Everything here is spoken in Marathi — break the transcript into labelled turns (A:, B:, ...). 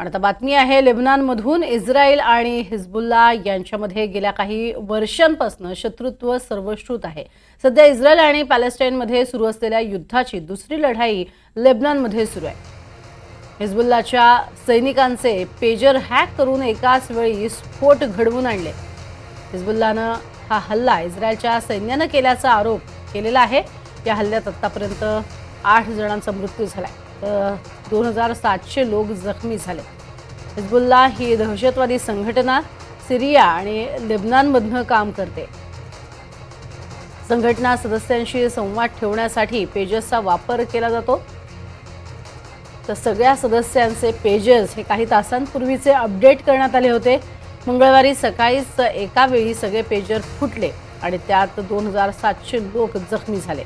A: आणि आता बातमी आहे लेबनॉनमधून. इस्रायल आणि हिजबुल्ला यांच्यामध्ये गेल्या काही वर्षांपासून शत्रुत्व सर्वश्रुत आहे. सध्या इस्रायल आणि पॅलेस्टाईनमध्ये सुरू असलेल्या युद्धाची दुसरी लढाई लेबनॉनमध्ये सुरू आहे. हिजबुल्लाच्या सैनिकांचे पेजर हॅक करून एकाच वेळी स्फोट घडवून आणले. हिजबुल्लानं हा हल्ला इस्रायलच्या सैन्यानं केल्याचा आरोप केलेला आहे. या हल्ल्यात आतापर्यंत 8 जणांचा मृत्यू झालाय तर 2700 लोक जखमी झाले. हिजबुल्ला ही दहशतवादी संघटना सिरिया आणि लेबनॉनमधून काम करते. संघटना सदस्यांशी संवाद ठेवण्यासाठी पेजेसचा वापर केला जातो. तर सगळ्या सदस्यांचे पेजेस हे काही तासांपूर्वीचे अपडेट करण्यात आले होते. मंगळवारी सकाळीच एका वेळी सगळे पेजर फुटले आणि त्यात 2700 लोक जखमी झाले.